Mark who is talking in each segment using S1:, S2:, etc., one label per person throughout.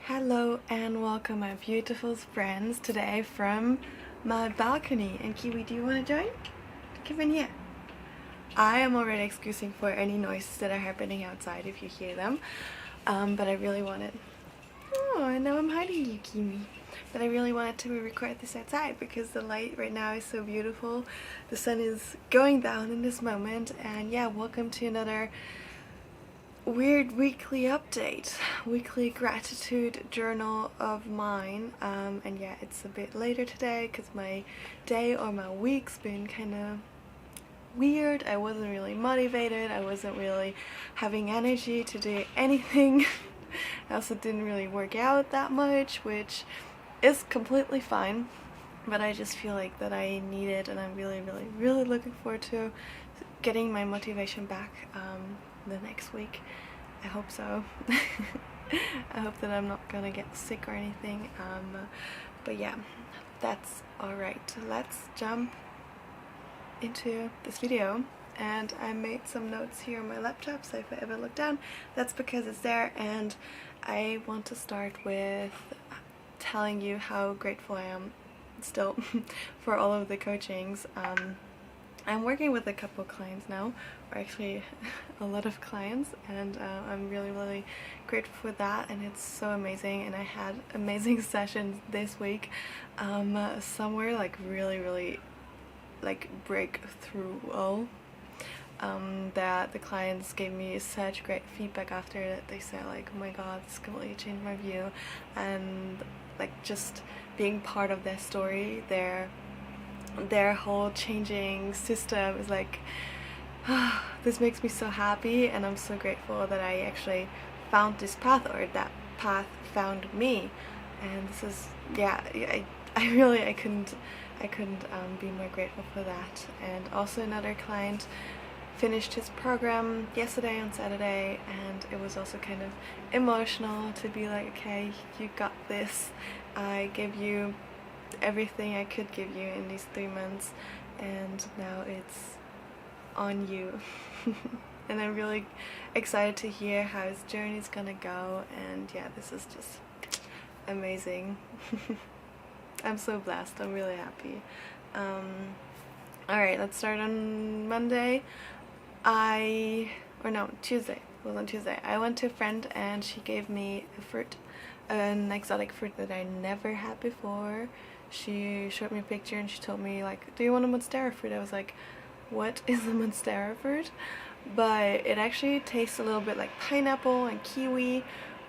S1: Hello and welcome my beautiful friends today from my balcony. And Kiwi, do you want to join? Come in here. I am already excusing for any noises that are happening outside if you hear them, but I really wanted... Oh, and now I'm hiding you, Kiwi. But I really wanted to record this outside because the light right now is so beautiful. The sun is going down in this moment, and yeah, welcome to another weird weekly update, weekly gratitude journal of mine. And yeah, it's a bit later today because my day or my week's been kind of weird. I wasn't really motivated, I wasn't really having energy to do anything. I also didn't really work out that much, which is completely fine, but I just feel like that I need it, and I'm really looking forward to getting my motivation back the next week. I hope so. I hope that I'm not gonna get sick or anything, but yeah, that's alright. Let's jump into this video. And I made some notes here on my laptop, so if I ever look down, that's because it's there. And I want to start with telling you how grateful I am still for all of the coachings. I'm working with a couple clients now, or actually a lot of clients, and I'm really grateful for that, and it's so amazing. And I had amazing sessions this week. Some were like really like breakthrough. That the clients gave me such great feedback after that. They said like, oh my god, this completely changed my view, and like just being part of their story, their whole changing system is like, this makes me so happy, and I'm so grateful that I actually found this path, or that path found me. And this is, yeah, I couldn't be more grateful for that. And also another client finished his program yesterday on Saturday, and it was also kind of emotional to be like, okay, you got this, I gave you everything I could give you in these 3 months, and now it's on you. And I'm really excited to hear how his journey is gonna go, and yeah, this is just amazing. I'm so blessed, I'm really happy. Alright, let's start on Monday. Tuesday. It was on Tuesday. I went to a friend and she gave me a fruit, an exotic fruit that I never had before. She showed me a picture and she told me like, do you want a monstera fruit? I was like, what is a monstera fruit? But it actually tastes a little bit like pineapple and kiwi,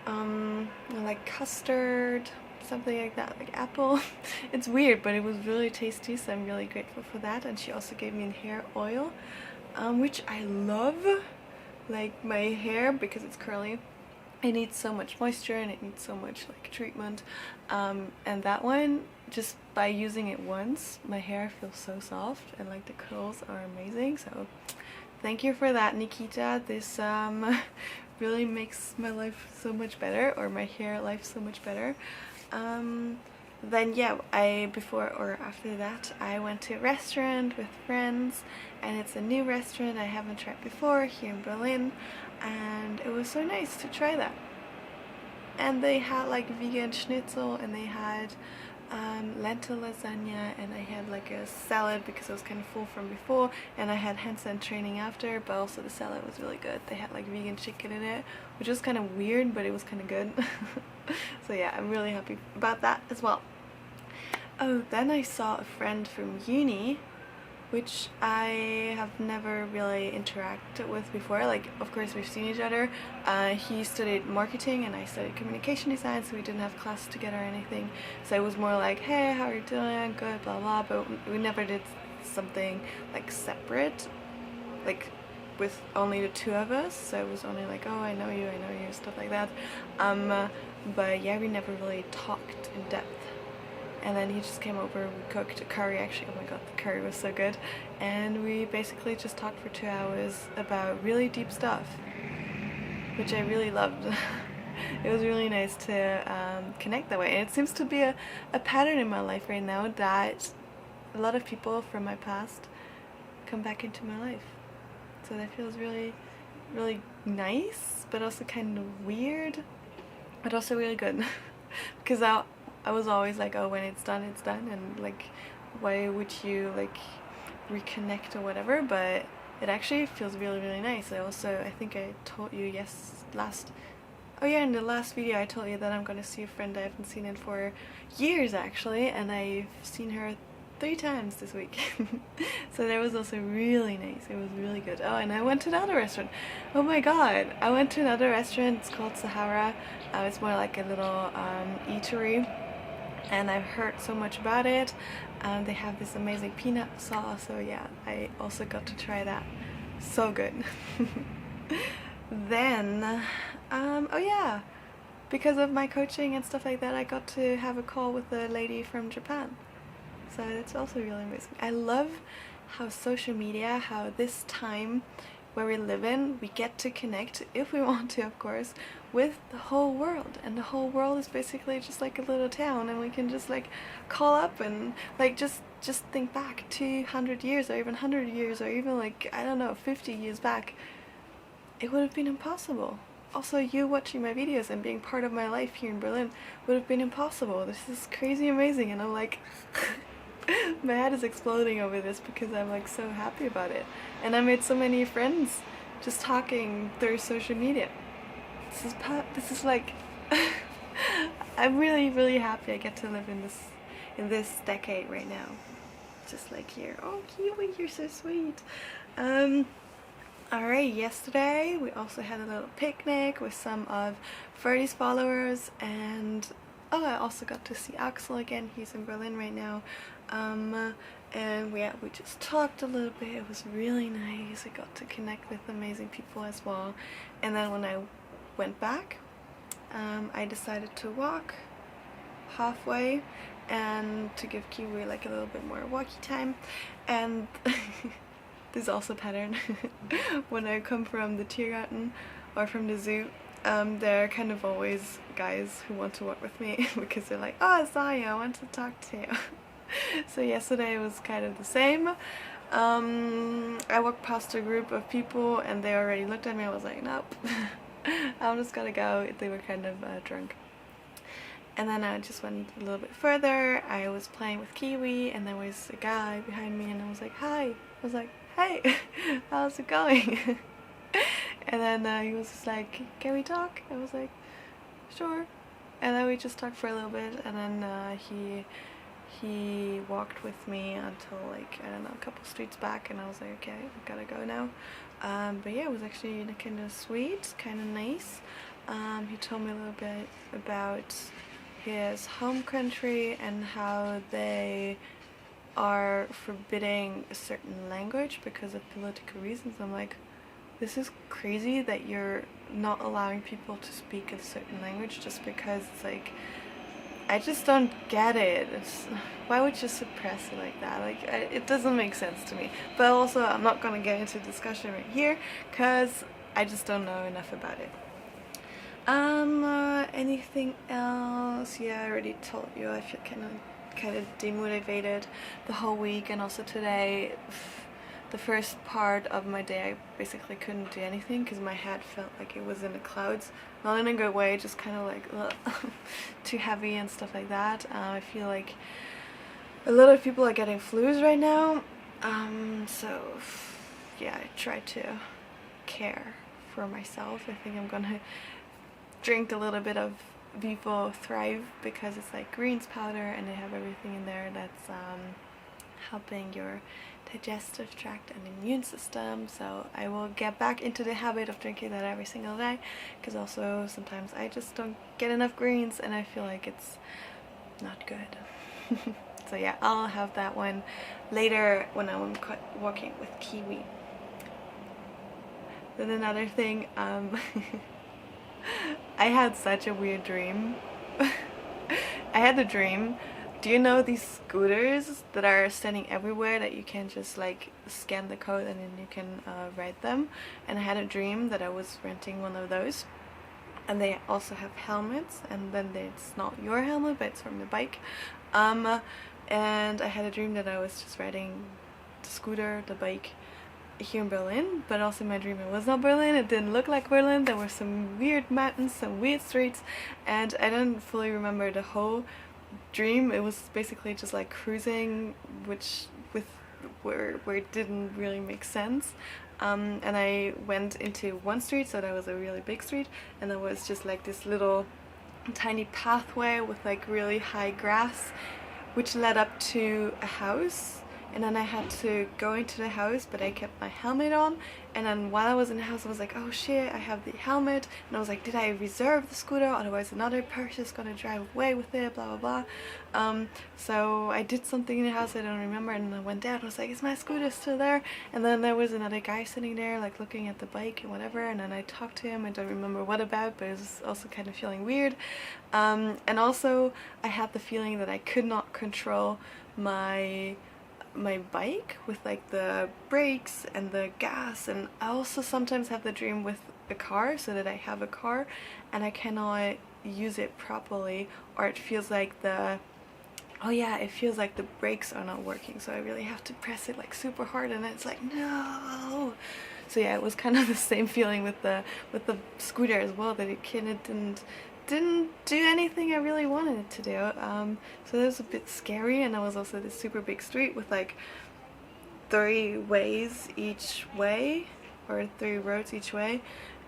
S1: like custard, something like that, like apple. It's weird, but it was really tasty, so I'm really grateful for that. And she also gave me a hair oil, which I love. Like my hair, because it's curly, it needs so much moisture and it needs so much like treatment, and that one, just by using it once, my hair feels so soft and like the curls are amazing. So thank you for that, Nikita. This really makes my life so much better, or my hair life so much better. Then yeah, before or after that, I went to a restaurant with friends, and it's a new restaurant I haven't tried before here in Berlin, and it was so nice to try that. And they had like vegan schnitzel, and they had lentil lasagna, and I had like a salad because I was kind of full from before, and I had handstand training after, but also the salad was really good. They had like vegan chicken in it, which was kind of weird, but it was kind of good. So yeah, I'm really happy about that as well. Oh, then I saw a friend from uni, which I have never really interacted with before. Like, of course we've seen each other. He studied marketing and I studied communication design, so we didn't have class together or anything. So it was more like, hey, how are you doing? Good, blah blah. But we never did something like separate, like with only the two of us. So it was only like, oh, I know you, stuff like that. But yeah, we never really talked in depth. And then he just came over, we cooked a curry, actually, oh my god, the curry was so good, and we basically just talked for 2 hours about really deep stuff, which I really loved. It was really nice to connect that way, and it seems to be a pattern in my life right now, that a lot of people from my past come back into my life. So that feels really nice, but also kind of weird. but also really good. Because I was always like, oh, when it's done, and like, why would you like reconnect or whatever? But it actually feels really, really nice. I think I told you in the last video I told you that I'm gonna see a friend I haven't seen in for years actually, and I've seen her 3 times this week. So that was also really nice. It was really good. Oh, and I went to another restaurant. Oh my god, I went to another restaurant. It's called Sahara. It's more like a little eatery, and I've heard so much about it. They have this amazing peanut sauce, so yeah, I also got to try that. So good. Then oh yeah, because of my coaching and stuff like that, I got to have a call with a lady from Japan. So it's also really amazing. I love how social media, how this time where we live in, we get to connect, if we want to of course, with the whole world. And the whole world is basically just like a little town, and we can just like call up and like just think back 200 years or even 100 years or even like, I don't know, 50 years back. It would have been impossible. Also, you watching my videos and being part of my life here in Berlin would have been impossible. This is crazy amazing, and I'm like my head is exploding over this because I'm like so happy about it. And I made so many friends just talking through social media. This is like I'm really, really happy I get to live in this decade right now. Just like here. Oh, Kiwi, you're so sweet. Alright, yesterday we also had a little picnic with some of Ferdy's followers, and oh, I also got to see Axel again. He's in Berlin right now. And we just talked a little bit. It was really nice. I got to connect with amazing people as well. And then when I went back, I decided to walk halfway and to give Kiwi like a little bit more walkie time. And this is also a pattern. When I come from the tiergarten or from the zoo, there are kind of always guys who want to walk with me because they're like, oh, I saw you, I want to talk to you. So yesterday was kind of the same. I walked past a group of people and they already looked at me. I was like, nope, I'm just gonna go. They were kind of drunk. And then I just went a little bit further. I was playing with Kiwi, and there was a guy behind me, and I was like, hi. I was like, hey, how's it going? And then he was just like, can we talk? I was like, sure. And then we just talked for a little bit, and then he walked with me until like, I don't know, a couple streets back, and I was like, okay, I gotta go now. But yeah, it was actually kind of sweet, kind of nice. He told me a little bit about his home country and how they are forbidding a certain language because of political reasons. I'm like, this is crazy that you're not allowing people to speak a certain language just because it's like, I just don't get it. Why would you suppress it like that? Like, it doesn't make sense to me. But also, I'm not gonna get into discussion right here because I just don't know enough about it. Anything else? Yeah, I already told you I feel kind of demotivated the whole week, and also today, the first part of my day I basically couldn't do anything because my head felt like it was in the clouds. Not in a good way, just kind of like too heavy and stuff like that. I feel like a lot of people are getting flus right now, so yeah, I try to care for myself. I think I'm gonna drink a little bit of Vivo Thrive because it's like greens powder and they have everything in there that's helping your digestive tract and immune system. So I will get back into the habit of drinking that every single day, because also sometimes I just don't get enough greens and I feel like it's not good. So yeah, I'll have that one later when I'm walking with Kiwi. Then another thing, I had such a weird dream. I had a dream. Do you know these scooters that are standing everywhere that you can just like scan the code and then you can ride them? And I had a dream that I was renting one of those. And they also have helmets, and then it's not your helmet, but it's from the bike. And I had a dream that I was just riding the scooter, the bike, here in Berlin, but also in my dream it was not Berlin. It didn't look like Berlin. There were some weird mountains, some weird streets, and I don't fully remember the whole dream. It was basically just like cruising, where it didn't really make sense. And I went into one street, so that was a really big street, and there was just like this little tiny pathway with like really high grass which led up to a house, and then I had to go into the house, but I kept my helmet on, and then while I was in the house I was like, oh shit, I have the helmet, and I was like, did I reserve the scooter, otherwise another person is gonna drive away with it, blah blah blah. So I did something in the house I don't remember, and I went down, I was like, is my scooter still there? And then there was another guy sitting there like looking at the bike and whatever, and then I talked to him. I don't remember what about, but it was also kind of feeling weird. And also I had the feeling that I could not control my bike with like the brakes and the gas, and I also sometimes have the dream with a car, so that I have a car and I cannot use it properly, or it feels like the brakes are not working, so I really have to press it like super hard, and it's like, no. So yeah, it was kind of the same feeling with the scooter as well, that it kind of didn't do anything I really wanted it to do. So that was a bit scary, and there was also this super big street with like 3 ways each way, or 3 roads each way,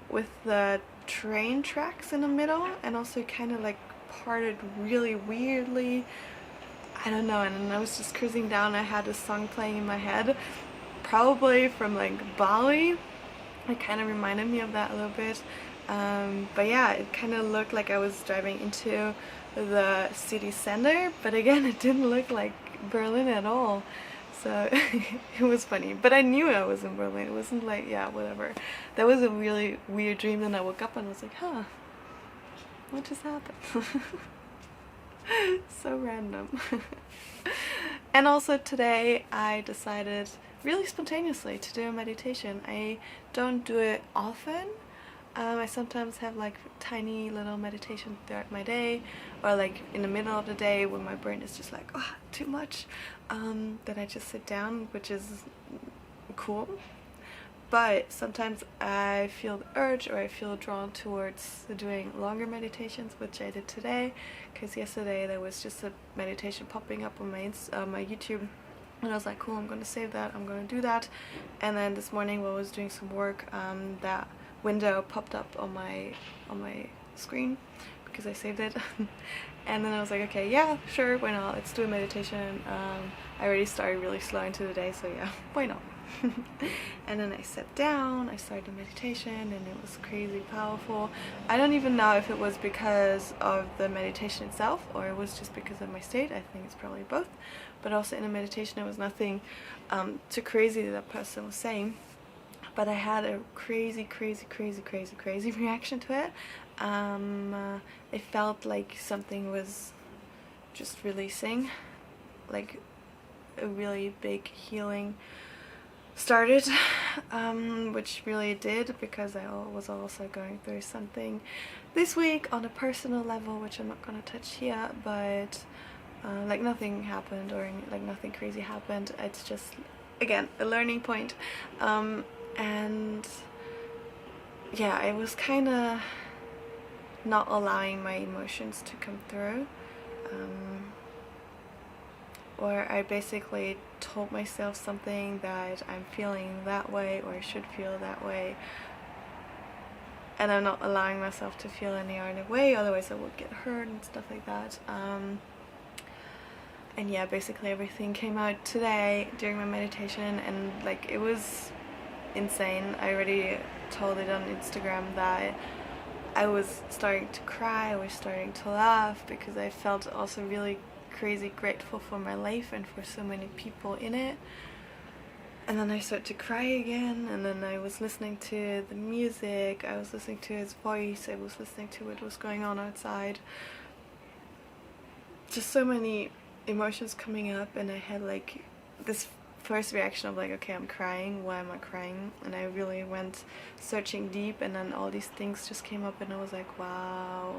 S1: with the train tracks in the middle, and also kind of like parted really weirdly. I don't know, and then I was just cruising down. I had a song playing in my head, probably from like Bali. It kind of reminded me of that a little bit. But yeah, it kind of looked like I was driving into the city center, but again, it didn't look like Berlin at all. So it was funny, but I knew I was in Berlin. It wasn't like, yeah, whatever. That was a really weird dream. Then I woke up and was like, huh, what just happened? So random. And also today I decided really spontaneously to do a meditation. I don't do it often. I sometimes have like tiny little meditations throughout my day, or like in the middle of the day when my brain is just like, oh, too much, then I just sit down, which is cool. But sometimes I feel the urge, or I feel drawn towards doing longer meditations, which I did today, because yesterday there was just a meditation popping up on my YouTube, and I was like, cool, I'm gonna save that, I'm gonna do that. And then this morning while I was doing some work, that window popped up on my screen because I saved it. And then I was like, okay, yeah, sure, why not, let's do a meditation. I already started really slow into the day, so yeah, why not. And then I sat down, I started the meditation, and it was crazy powerful. I don't even know if it was because of the meditation itself, or it was just because of my state. I think it's probably both. But also in the meditation there was nothing too crazy that person was saying, but I had a crazy reaction to it. It felt like something was just releasing, like a really big healing started, which really did, because I was also going through something this week on a personal level, which I'm not gonna touch here, but like nothing happened, or like nothing crazy happened. It's just, again, a learning point. And yeah, I was kind of not allowing my emotions to come through, or I basically told myself something that I'm feeling that way, or I should feel that way, and I'm not allowing myself to feel any other way, otherwise I would get hurt and stuff like that. And yeah, basically everything came out today during my meditation, and like it was insane. I already told it on Instagram that I was starting to cry, I was starting to laugh, because I felt also really crazy grateful for my life and for so many people in it. And then I started to cry again, and then I was listening to the music, I was listening to his voice, I was listening to what was going on outside. Just so many emotions coming up, and I had like this first reaction of like, okay, I'm crying, why am I crying? And I really went searching deep, and then all these things just came up, and I was like, wow,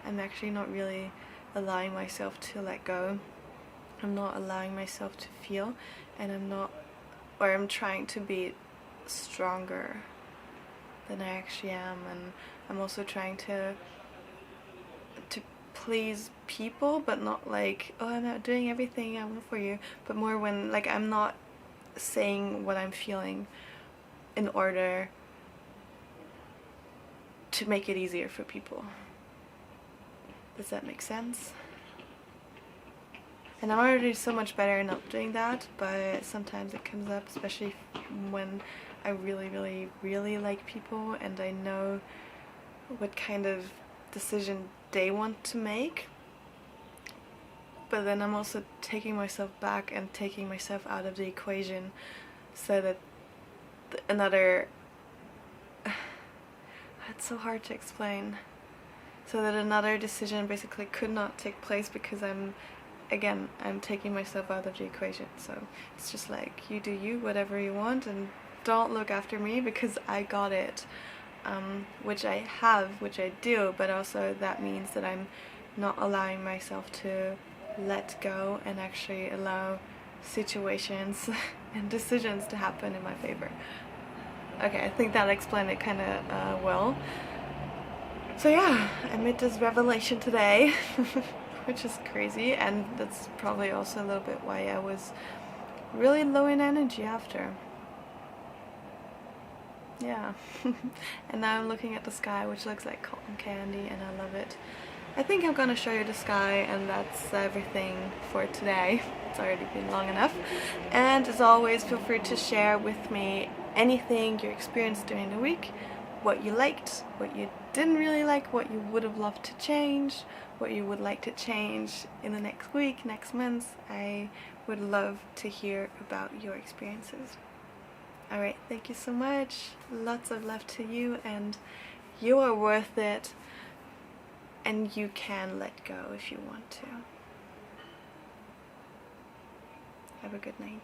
S1: I'm actually not really allowing myself to let go. I'm not allowing myself to feel, and I'm not or I'm trying to be stronger than I actually am, and I'm also trying to please people, but not like, oh, I'm not doing everything I want for you, but more when like I'm not saying what I'm feeling in order to make it easier for people. Does that make sense? And I'm already so much better not doing that, but sometimes it comes up, especially when I really like people and I know what kind of decision they want to make. But then I'm also taking myself back and taking myself out of the equation so that another... It's so hard to explain. So that another decision basically could not take place because I'm taking myself out of the equation. So it's just like, you do you, whatever you want, and don't look after me because I got it. Which I have, which I do, but also that means that I'm not allowing myself to let go and actually allow situations and decisions to happen in my favor. Okay, I think that explained it kind of well. So yeah, I made this revelation today, which is crazy, and that's probably also a little bit why I was really low in energy after. Yeah. And now I'm looking at the sky, which looks like cotton candy, and I love it. I think I'm gonna show you the sky, and that's everything for today. It's already been long enough. And as always, feel free to share with me anything you experienced during the week, what you liked, what you didn't really like, what you would have loved to change, what you would like to change in the next week, next month. I would love to hear about your experiences. Alright, thank you so much. Lots of love to you, and you are worth it, and you can let go if you want to. Have a good night.